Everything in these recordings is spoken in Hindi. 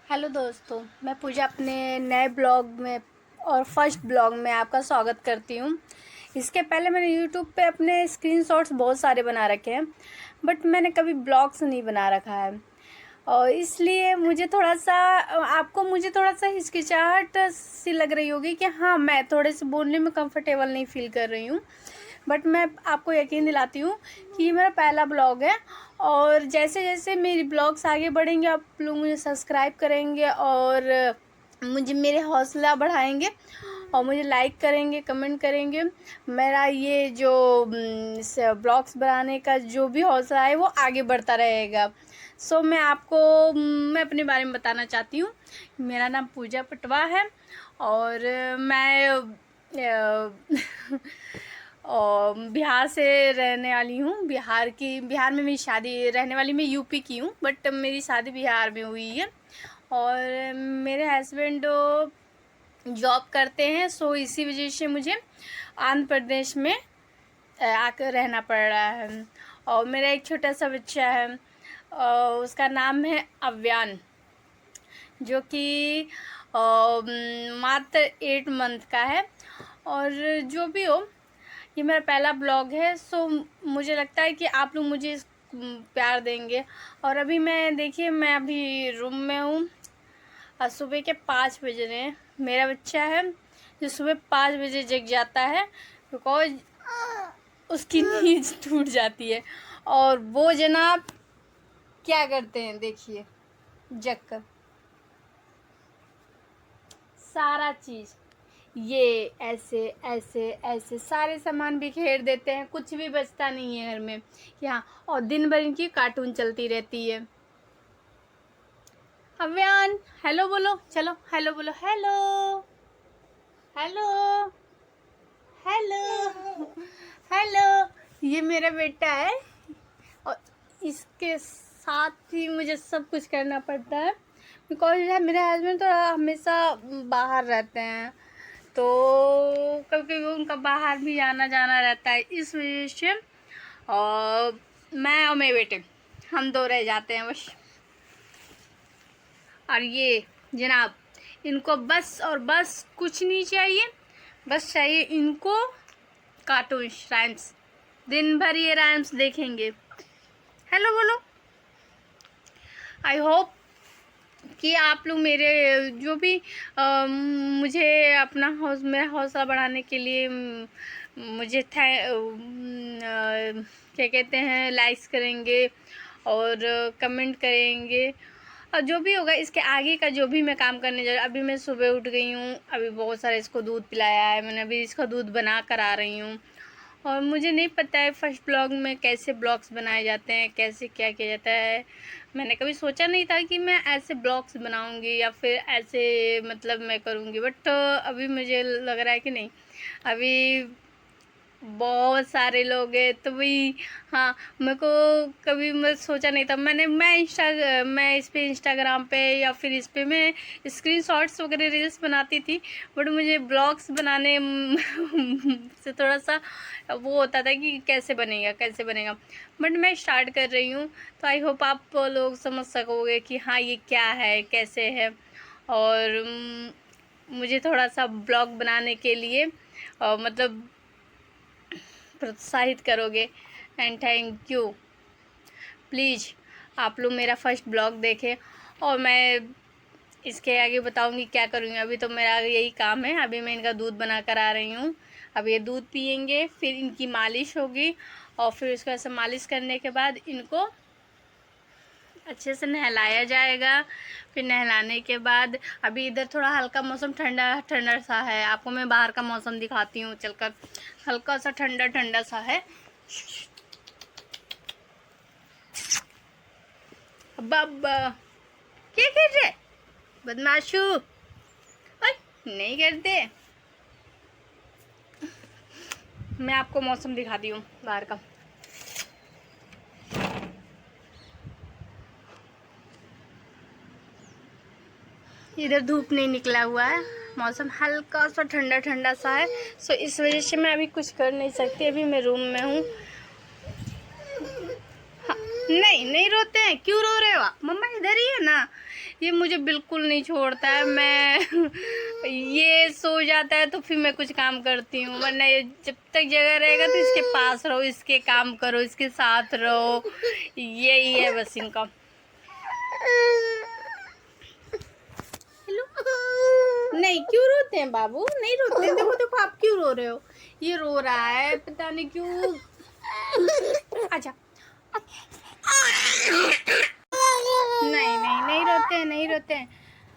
हेलो दोस्तों, मैं पूजा अपने नए ब्लॉग में और फर्स्ट ब्लॉग में आपका स्वागत करती हूँ। इसके पहले मैंने यूट्यूब पे अपने स्क्रीनशॉट्स बहुत सारे बना रखे हैं, बट मैंने कभी ब्लॉग्स नहीं बना रखा है और इसलिए मुझे थोड़ा सा हिचकिचाहट सी लग रही होगी कि हाँ, मैं थोड़े से बोलने में कंफर्टेबल नहीं फील कर रही हूँ। बट मैं आपको यकीन दिलाती हूँ कि ये मेरा पहला ब्लॉग है और जैसे जैसे मेरी ब्लॉग्स आगे बढ़ेंगे आप लोग मुझे सब्सक्राइब करेंगे और मुझे मेरे हौसला बढ़ाएंगे और मुझे लाइक करेंगे, कमेंट करेंगे। मेरा ये जो ब्लॉग्स बनाने का जो भी हौसला है वो आगे बढ़ता रहेगा। मैं अपने बारे में बताना चाहती हूँ। मेरा नाम पूजा पटवा है और मैं और बिहार से रहने वाली हूँ। बिहार में मेरी शादी, रहने वाली मैं यूपी की हूँ बट मेरी शादी बिहार में हुई है और मेरे हस्बैंड जॉब करते हैं, सो इसी वजह से मुझे आंध्र प्रदेश में आकर रहना पड़ रहा है। और मेरा एक छोटा सा बच्चा है और उसका नाम है अव्यान, जो कि मात्र 8 मंथ का है। और जो भी हो, ये मेरा पहला ब्लॉग है, सो मुझे लगता है कि आप लोग मुझे प्यार देंगे। और अभी मैं अभी रूम में हूँ और सुबह के 5 बज रहे हैं। मेरा बच्चा है जो सुबह 5 बजे जग जाता है बिकॉज उसकी नींद टूट जाती है और वो जनाब क्या करते हैं देखिए, जग कर सारा चीज़ ये ऐसे ऐसे ऐसे सारे सामान बिखेर देते हैं, कुछ भी बचता नहीं है घर में कि हाँ। और दिन भर इनकी कार्टून चलती रहती है। अव्यान हेलो बोलो, चलो हेलो बोलो, हेलो हेलो हेलो हेलो। ये मेरा बेटा है और इसके साथ ही मुझे सब कुछ करना पड़ता है बिकॉज मेरे हस्बैंड तो हमेशा बाहर रहते हैं, तो कभी कभी उनका बाहर भी आना जाना रहता है। इस वजह से और मैं और मेरे बेटे हम दो रह जाते हैं बस। और ये जनाब, इनको बस और बस कुछ नहीं चाहिए, बस चाहिए इनको कार्टून राइम्स। दिन भर ये राइम्स देखेंगे। हेलो बोलो। आई होप कि आप लोग मेरे जो भी मुझे मेरा हौसला बढ़ाने के लिए मुझे क्या कहते हैं, लाइक्स करेंगे और कमेंट करेंगे। और जो भी होगा इसके आगे का जो भी मैं काम करने जा रही हूँ, अभी मैं सुबह उठ गई हूँ, अभी बहुत सारा इसको दूध पिलाया है मैंने, अभी इसका दूध बना कर आ रही हूँ। और मुझे नहीं पता है फर्स्ट ब्लॉग में कैसे ब्लॉग्स बनाए जाते हैं, कैसे क्या किया जाता है। मैंने कभी सोचा नहीं था कि मैं ऐसे ब्लॉग्स बनाऊंगी या फिर ऐसे मतलब मैं करूंगी, बट अभी मुझे लग रहा है कि नहीं, अभी बहुत सारे लोग हैं तो वही। हाँ, मेरे को कभी मैं सोचा नहीं था। मैं इस पे इंस्टाग्राम पे या फिर इस पे मैं स्क्रीनशॉट्स वगैरह रील्स बनाती थी, बट मुझे ब्लॉग्स बनाने से थोड़ा सा वो होता था कि कैसे बनेगा। बट मैं स्टार्ट कर रही हूँ, तो आई होप आप लोग समझ सकोगे कि हाँ ये क्या है, कैसे है। और मुझे थोड़ा सा ब्लॉग बनाने के लिए मतलब प्रोत्साहित करोगे एंड थैंक यू। प्लीज़ आप लोग मेरा फर्स्ट ब्लॉग देखें और मैं इसके आगे बताऊंगी क्या करूँगी। अभी तो मेरा यही काम है, अभी मैं इनका दूध बना कर आ रही हूँ। अब ये दूध पियेंगे, फिर इनकी मालिश होगी और फिर उसके बाद से मालिश करने के बाद इनको अच्छे से नहलाया जाएगा। फिर नहलाने के बाद अभी इधर थोड़ा हल्का मौसम ठंडा ठंडा सा है, आपको मैं बाहर का मौसम दिखाती हूँ चलकर। हल्का सा ठंडा ठंडा सा है। अब्बा क्या कर रहे बदमाशू, नहीं करते। मैं आपको मौसम दिखाती हूँ बाहर का। इधर धूप नहीं निकला हुआ है, मौसम हल्का सा ठंडा ठंडा सा है, सो इस वजह से मैं अभी कुछ कर नहीं सकती। अभी मैं रूम में हूँ। हाँ, नहीं नहीं रोते हैं, क्यों रो रहे हो आप? मम्मा इधर ही है ना। ये मुझे बिल्कुल नहीं छोड़ता है। मैं ये सो जाता है तो फिर मैं कुछ काम करती हूँ, वरना ये जब तक जगह रहेगा तो इसके पास रहो, इसके काम करो, इसके साथ रहो, यही है बस इनका। नहीं, क्यों रोते हैं बाबू? नहीं रोते हैं। देखो देखो आप क्यों रो रहे हो? ये रो रहा है, पता नहीं क्यों। अच्छा, नहीं नहीं नहीं रोते हैं, नहीं रोते हैं।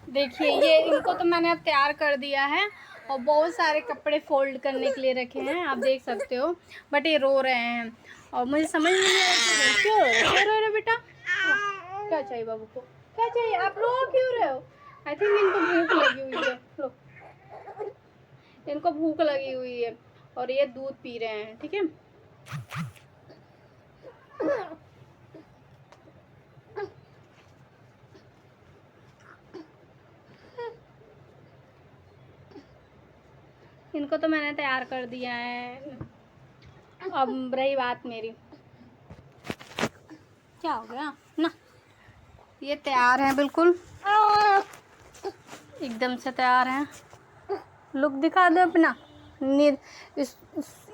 देखिए ये इनको तो मैंने अब तैयार कर दिया है और बहुत सारे कपड़े फोल्ड करने के लिए रखे हैं, आप देख सकते हो। बट ये रो रहे हैं और मुझे समझ में नहीं आ रहा क्यों रो रहे बेटा। क्या चाहिए बाबू को? क्या चाहिए? आप रो क्यों रहे हो? आई थिंक इनको भूख लगी हुई है। लो, इनको भूख लगी हुई है और ये दूध पी रहे हैं, ठीक है। इनको तो मैंने तैयार कर दिया है। अब रही बात मेरी, क्या हो गया ना, ये तैयार है बिल्कुल, एकदम से तैयार है। लुक दिखा दो अपना। नींद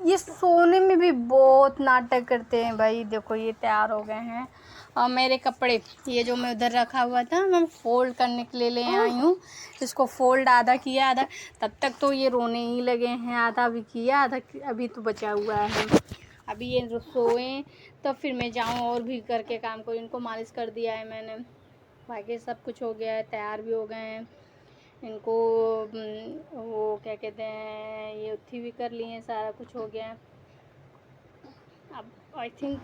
ये सोने में भी बहुत नाटक करते हैं भाई। देखो ये तैयार हो गए हैं और मेरे कपड़े ये जो मैं उधर रखा हुआ था मैं फोल्ड करने के लिए ले आई हूँ। इसको फोल्ड आधा किया, आधा तब तक तो ये रोने ही लगे हैं। आधा भी किया, आधा अभी तो बचा हुआ है। अभी ये सोए तो फिर मैं जाऊँ और भी करके काम करूँ। इनको मालिश कर दिया है मैंने, बाकी सब कुछ हो गया है, तैयार भी हो गए हैं। इनको वो क्या कहते हैं, ये उत्थी भी कर लिए हैं, सारा कुछ हो गया है। अब आई थिंक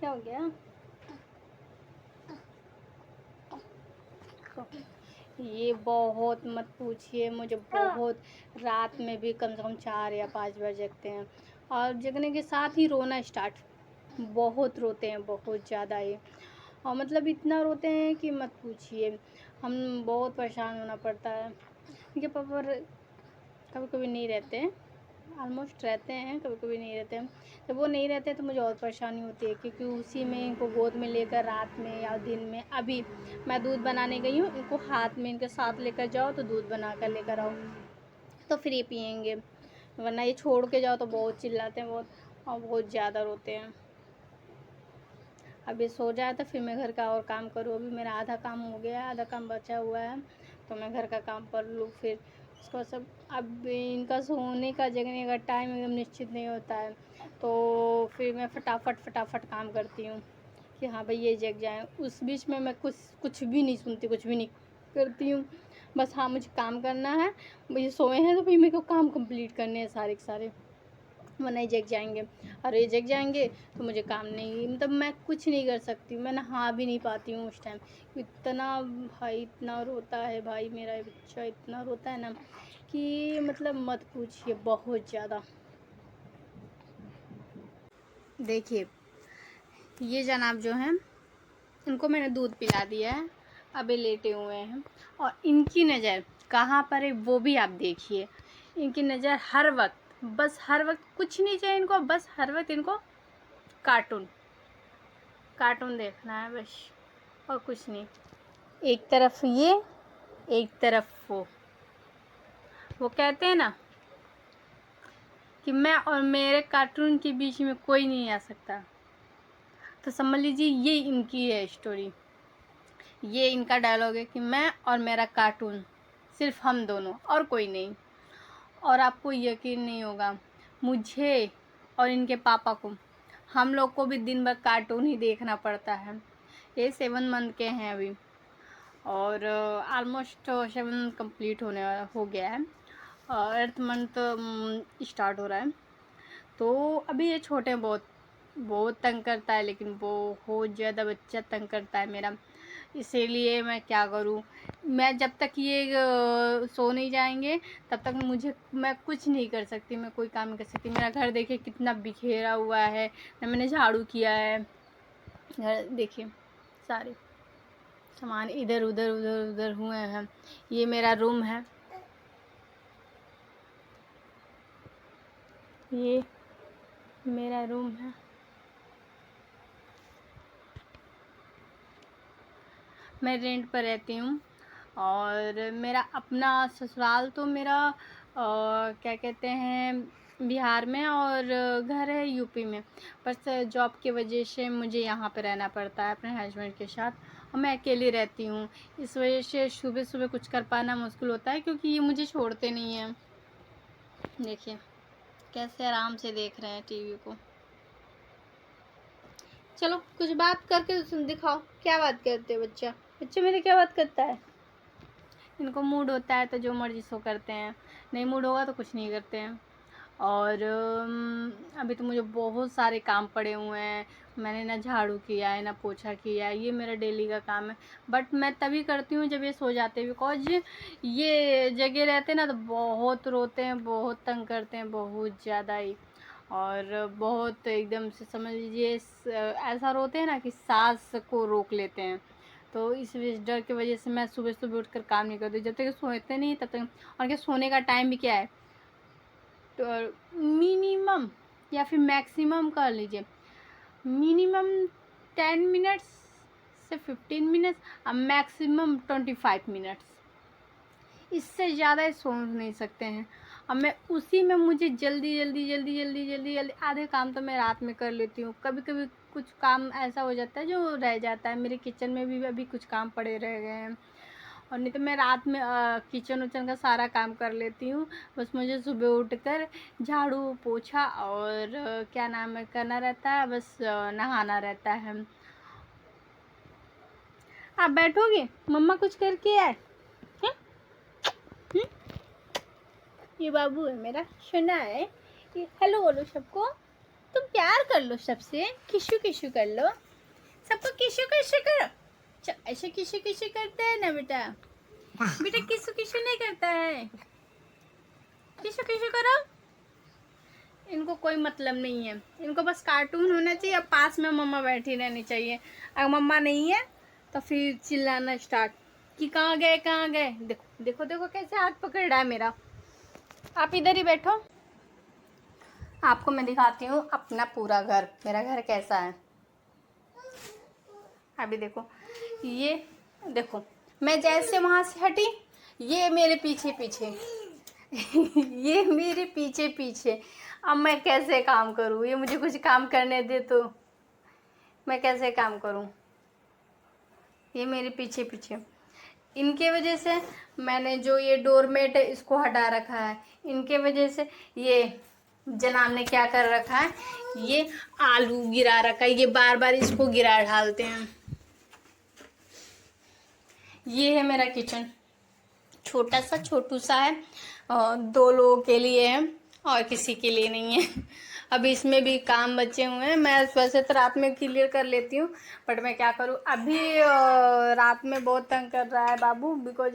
क्या हो गया, तो ये बहुत मत पूछिए, मुझे बहुत रात में भी कम से कम 4 या 5 बार जगते हैं और जगने के साथ ही रोना स्टार्ट। बहुत रोते हैं, बहुत ज़्यादा ही, और मतलब इतना रोते हैं कि मत पूछिए। हम बहुत परेशान होना पड़ता है। इनके पापा कभी कभी नहीं रहते हैं, ऑलमोस्ट रहते हैं, कभी कभी नहीं रहते हैं। जब वो नहीं रहते तो मुझे और परेशानी होती है, क्योंकि उसी में इनको गोद में लेकर रात में या दिन में, अभी मैं दूध बनाने गई हूँ, इनको हाथ में इनके साथ लेकर जाओ तो दूध बना कर लेकर आओ तो फिर ये पियेंगे, वरना ये छोड़ के जाओ तो बहुत चिल्लाते हैं बहुत, और बहुत ज़्यादा रोते हैं। अभी सो जाए तो फिर मैं घर का और काम करूँ। अभी मेरा आधा काम हो गया है, आधा काम बचा हुआ है, तो मैं घर का काम कर लूँ फिर उसको सब। अब इनका सोने का जगने का टाइम एकदम निश्चित नहीं होता है, तो फिर मैं फटाफट फटाफट काम करती हूँ कि हाँ भाई ये जग जाए। उस बीच में मैं कुछ भी नहीं सुनती, कुछ भी नहीं करती हूँ। बस हाँ मुझे काम करना है, ये सोए हैं तो फिर मेरे को काम कंप्लीट करने हैं सारे के सारे, वरना ये जग जाएंगे। और ये जग जाएंगे तो मुझे काम नहीं, मतलब मैं कुछ नहीं कर सकती, मैं नहा भी नहीं पाती हूँ उस टाइम। इतना भाई इतना रोता है भाई, मेरा बच्चा इतना रोता है ना कि मतलब मत पूछिए, बहुत ज़्यादा। देखिए ये जनाब जो हैं, इनको मैंने दूध पिला दिया है, अभी लेटे हुए हैं और इनकी नज़र कहाँ पर है वो भी आप देखिए। इनकी नज़र हर वक्त, बस हर वक्त कुछ नहीं चाहिए इनको, बस हर वक्त इनको कार्टून कार्टून देखना है बस, और कुछ नहीं। एक तरफ ये, एक तरफ वो कहते हैं ना कि मैं और मेरे कार्टून के बीच में कोई नहीं आ सकता, तो समझ लीजिए ये इनकी है स्टोरी, ये इनका डायलॉग है कि मैं और मेरा कार्टून, सिर्फ हम दोनों और कोई नहीं। और आपको यकीन नहीं होगा, मुझे और इनके पापा को, हम लोग को भी दिन भर कार्टून ही देखना पड़ता है। ये 7 मंथ के हैं अभी और ऑलमोस्ट 7 कंप्लीट हो गया है और 8th मंथ स्टार्ट हो रहा है। तो अभी ये छोटे हैं, बहुत बहुत तंग करता है, लेकिन बहुत ज़्यादा बच्चा तंग करता है मेरा। इसीलिए मैं क्या करूं, मैं जब तक ये सो नहीं जाएंगे तब तक मैं कुछ नहीं कर सकती, मैं कोई काम नहीं कर सकती। मेरा घर देखिए कितना बिखेरा हुआ है, ना मैंने झाड़ू किया है। घर देखिए सारे सामान इधर उधर उधर उधर हुए हैं। ये मेरा रूम है, ये मेरा रूम है। मैं रेंट पर रहती हूँ। और मेरा अपना ससुराल तो मेरा क्या कहते हैं बिहार में, और घर है यूपी में। पर जॉब की वजह से मुझे यहाँ पे रहना पड़ता है अपने हस्बैंड के साथ, और मैं अकेली रहती हूँ। इस वजह से सुबह सुबह कुछ कर पाना मुश्किल होता है, क्योंकि ये मुझे छोड़ते नहीं हैं। देखिए कैसे आराम से देख रहे हैं टीवी को। चलो कुछ बात करके दिखाओ, क्या बात करते हो बच्चा? बच्चे मेरे क्या बात करता है? इनको मूड होता है तो जो मर्जी सो करते हैं, नहीं मूड होगा तो कुछ नहीं करते हैं। और अभी तो मुझे बहुत सारे काम पड़े हुए हैं। मैंने ना झाड़ू किया है ना पोछा किया है, ये मेरा डेली का काम है। बट मैं तभी करती हूँ जब ये सो जाते हैं, बिकॉज ये जगह रहते हैं ना तो बहुत रोते हैं, बहुत तंग करते हैं, बहुत ज़्यादा ही। और बहुत एकदम से समझ लीजिए ऐसा रोते हैं ना कि सांस को रोक लेते हैं। तो इस डर की वजह से मैं सुबह सुबह उठकर काम नहीं करती, जब तक सोते नहीं तब तक। और क्या सोने का टाइम भी क्या है, तो मिनिमम या फिर मैक्सिमम कर लीजिए, मिनिमम 10 मिनट्स से 15 मिनट्स, और मैक्सिमम 25 मिनट्स। इससे ज़्यादा सो नहीं सकते हैं। अब मैं उसी में मुझे जल्दी जल्दी जल्दी जल्दी जल्दी जल्दी आधे काम तो मैं रात में कर लेती हूँ। कभी कभी कुछ काम ऐसा हो जाता है जो रह जाता है। मेरे किचन में भी अभी कुछ काम पड़े रह गए हैं, और नहीं तो मैं रात में किचन उचन का सारा काम कर लेती हूँ। बस मुझे सुबह उठकर झाड़ू पोछा और क्या नाम है करना रहता है, बस नहाना रहता है। आप बैठोगे? मम्मा कुछ करके आए। ये बाबू है मेरा, सुना है। ये हेलो बोलो सबको, तुम प्यार कर लो सबसे, किशु किशु कर लो, सबको किशु किशु करो। ऐसे किशु किशु करता है ना बेटा? बेटा किशु किशु नहीं करता है, किशु किशु करो। इनको कोई मतलब नहीं है, इनको बस कार्टून होना चाहिए, अब पास में मम्मा बैठी रहनी चाहिए। अगर मम्मा नहीं है तो फिर चिल्लाना स्टार्ट कि कहाँ गए कहाँ गए। देखो देखो देखो कैसे हाथ पकड़ रहा है मेरा। आप इधर ही बैठो, आपको मैं दिखाती हूँ अपना पूरा घर, मेरा घर कैसा है। अभी देखो, ये देखो मैं जैसे वहाँ से हटी, ये मेरे पीछे पीछे ये मेरे पीछे पीछे। अब मैं कैसे काम करूँ? ये मुझे कुछ काम करने दे तो मैं कैसे काम करूँ? ये मेरे पीछे पीछे। इनके वजह से मैंने जो ये डोरमेट है इसको हटा रखा है। इनके वजह से ये जनाब ने क्या कर रखा है, ये आलू गिरा रखा है, ये बार बार इसको गिरा डालते हैं। ये है मेरा किचन, छोटा सा छोटू सा है, 2 लोगों के लिए है और किसी के लिए नहीं है। अभी इसमें भी काम बचे हुए हैं। मैं वैसे तो रात में क्लियर कर लेती हूँ, बट मैं क्या करूँ, अभी रात में बहुत तंग कर रहा है बाबू, बिकॉज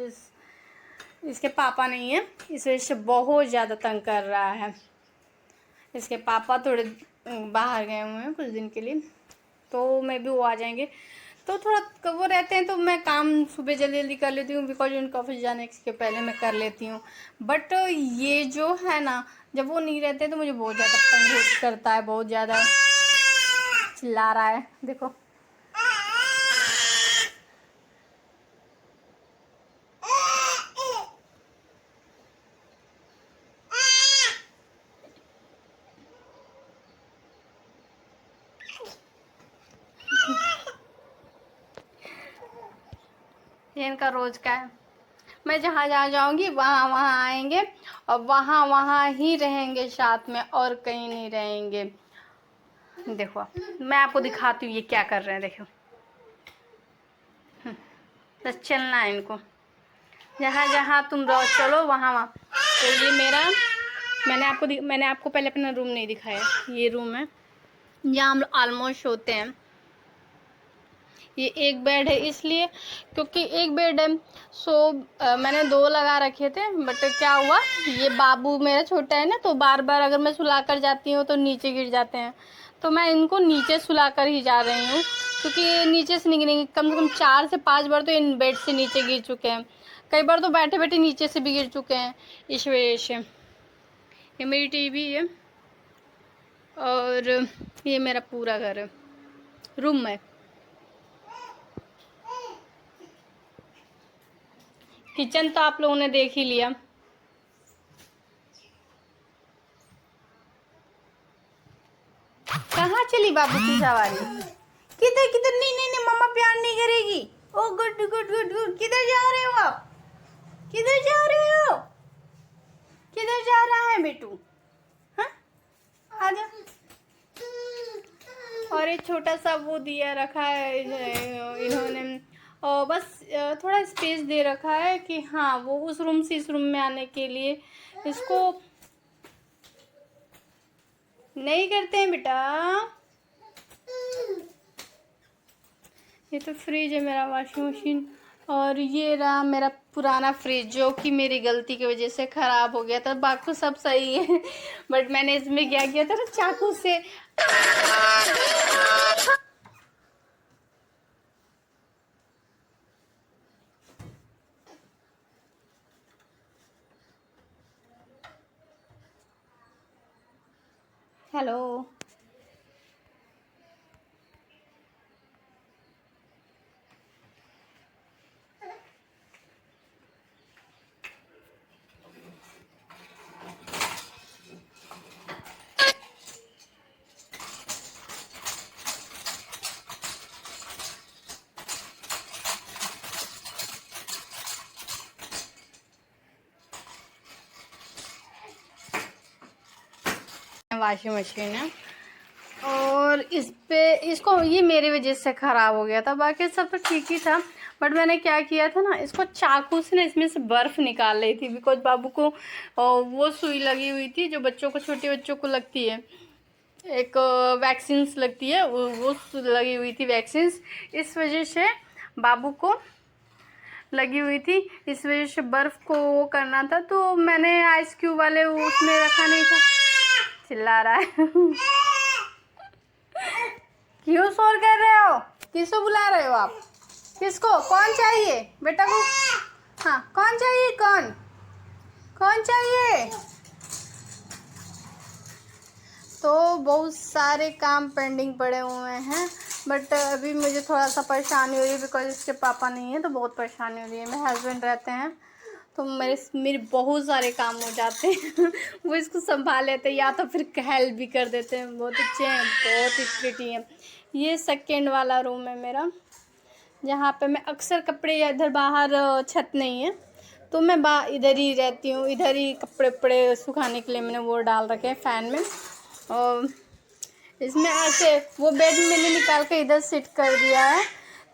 इसके पापा नहीं है, इस वजह से बहुत ज़्यादा तंग कर रहा है। इसके पापा थोड़े बाहर गए हुए हैं कुछ दिन के लिए, तो मैं भी वो आ जाएंगे, तो थोड़ा वो रहते हैं, तो मैं काम सुबह जल्दी जल्दी कर लेती हूँ, बिकॉज उनका ऑफिस जाने के पहले मैं कर लेती हूँ। बट ये जो है ना, जब वो नहीं रहते तो मुझे बहुत ज़्यादा तंग करता है, बहुत ज़्यादा चिल्ला रहा है। देखो ये इनका रोज का है। मैं जहाँ जहाँ जाऊँगी वहाँ वहाँ आएंगे, और वहाँ वहाँ ही रहेंगे साथ में, और कहीं नहीं रहेंगे। देखो मैं आपको दिखाती हूँ ये क्या कर रहे हैं। देखो बस चलना है इनको, जहाँ जहाँ तुम रहो चलो वहाँ वहाँ। तो ये मेरा, मैंने आपको पहले अपना रूम नहीं दिखाया। ये रूम है जहाँ हम ऑलमोस्ट सोते हैं। ये एक बेड है इसलिए क्योंकि एक बेड है, सो मैंने 2 लगा रखे थे, बट क्या हुआ, ये बाबू मेरा छोटा है ना, तो बार बार अगर मैं सुला कर जाती हूँ तो नीचे गिर जाते हैं। तो मैं इनको नीचे सुला कर ही जा रही हूँ, क्योंकि ये नीचे से नहीं गिरेंगे। कम से कम 4 से 5 बार तो इन बेड से नीचे गिर चुके हैं, कई बार तो बैठे बैठे नीचे से भी गिर चुके हैं। इस वजह से ये मेरी टीवी है, और ये मेरा पूरा घर है, रूम है। किचन तो आप लोगों ने देख ही लिया। कहाँ चली बाबू की सवारी? किधर किधर? नहीं नहीं नहीं, मम्मा प्यार नहीं करेगी। ओ गुड गुड गुड गुड। किधर जा रहे हो आप? किधर जा रहे हो? किधर जा रहा है बेटू? हाँ, आजा। और एक छोटा सा वो दिया रखा है इन्होंने, और बस थोड़ा स्पेस दे रखा है कि हाँ वो उस रूम से इस रूम में आने के लिए। इसको नहीं करते हैं बेटा। ये तो फ्रिज है मेरा, वॉशिंग मशीन। और ये रहा मेरा पुराना फ्रिज जो कि मेरी गलती की वजह से ख़राब हो गया था। बाकी सब सही है बट मैंने इसमें क्या किया था ना, चाकू से। हेलो। वॉशिंग मशीन है और इस पे इसको ये मेरी वजह से ख़राब हो गया था, बाकी सब तो ठीक ही था। बट मैंने क्या किया था ना, इसको चाकू से ना इसमें से बर्फ़ निकाल रही थी, बिकॉज बाबू को वो सुई लगी हुई थी जो बच्चों को, छोटे बच्चों को लगती है, एक वैक्सीन्स लगती है, वो लगी हुई थी वैक्सीन्स। इस वजह से बाबू को लगी हुई थी, इस वजह से बर्फ़ को वो करना था, तो मैंने आइस क्यूब वाले उसमें रखा नहीं था। चिल्ला रहा है क्यों शोर कर रहे हो? किसको बुला रहे हो आप? किसको? कौन चाहिए बेटा को? हाँ, कौन चाहिए? कौन कौन चाहिए? तो बहुत सारे काम पेंडिंग पड़े हुए हैं, बट अभी मुझे थोड़ा सा परेशानी हो रही है बिकॉज इसके पापा नहीं है, तो बहुत परेशानी हो रही है। मेरे हस्बैंड रहते हैं तो मेरे बहुत सारे काम हो जाते हैं वो इसको संभाल लेते हैं या तो फिर हेल्प भी कर देते हैं। बहुत अच्छे हैं, बहुत ही प्रिटी हैं। ये सेकेंड वाला रूम है मेरा, जहाँ पे मैं अक्सर कपड़े, या इधर बाहर छत नहीं है तो मैं इधर ही रहती हूँ। इधर ही कपड़े वपड़े सुखाने के लिए मैंने वो डाल रखे हैं फ़ैन में। और इसमें ऐसे वो बेड मैंने निकाल के इधर सिट कर दिया है,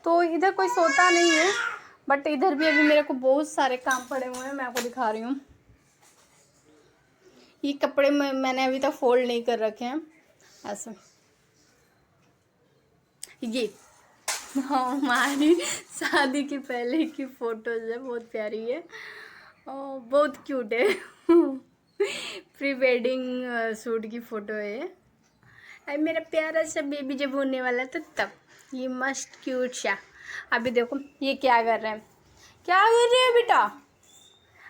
तो इधर कोई सोता नहीं है। बट इधर भी अभी मेरे को बहुत सारे काम पड़े हुए हैं, मैं आपको दिखा रही हूँ। ये कपड़े मैंने अभी तक फोल्ड नहीं कर रखे हैं ऐसे। ये हमारी शादी के पहले की फ़ोटोज़ है, बहुत प्यारी है और बहुत क्यूट है प्री वेडिंग शूट की फ़ोटो है। अरे मेरा प्यारा सा बेबी जब होने वाला था तब। ये मस्त क्यूट सा। अभी देखो ये क्या कर रहे हैं, क्या कर रहे हैं बेटा?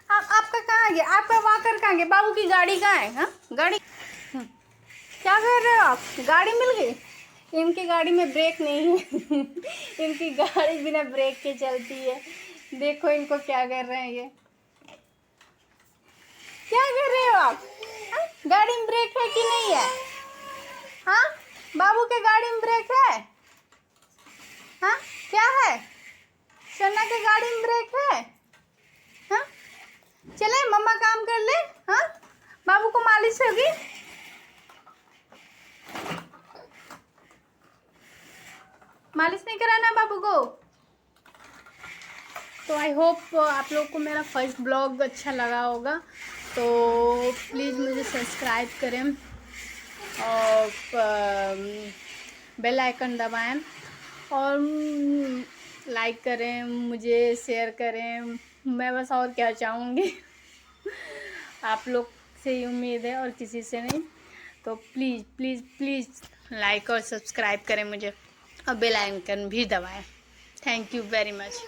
आपका कहाँ गया? आपका वॉकर कहाँ गया? बाबू की गाड़ी कहाँ है? हाँ, गाड़ी क्या कर रहे हो आप? गाड़ी मिल गई? इनकी गाड़ी में ब्रेक नहीं है इनकी गाड़ी बिना ब्रेक के चलती है। देखो इनको क्या कर रहे हैं ये। क्या कर रहे हो आप? हाँ? गाड़ी में ब्रेक है कि नहीं है? हाँ, बाबू के गाड़ी में ब्रेक है? हाँ, क्या है? शन्ना के गाड़ी में ब्रेक है? हाँ, चले मम्मा काम कर ले। हाँ, बाबू को मालिश होगी। मालिश नहीं कराना बाबू को। तो आई होप आप लोग को मेरा फर्स्ट ब्लॉग अच्छा लगा होगा, तो प्लीज़ मुझे सब्सक्राइब करें और बेल आइकन दबाएं और लाइक करें, मुझे शेयर करें। मैं बस और क्या चाहूँगी आप लोग से ही उम्मीद है और किसी से नहीं। तो प्लीज़ प्लीज़ प्लीज़ लाइक और सब्सक्राइब करें मुझे और बेल आइकन भी दबाएं। Thank you very much.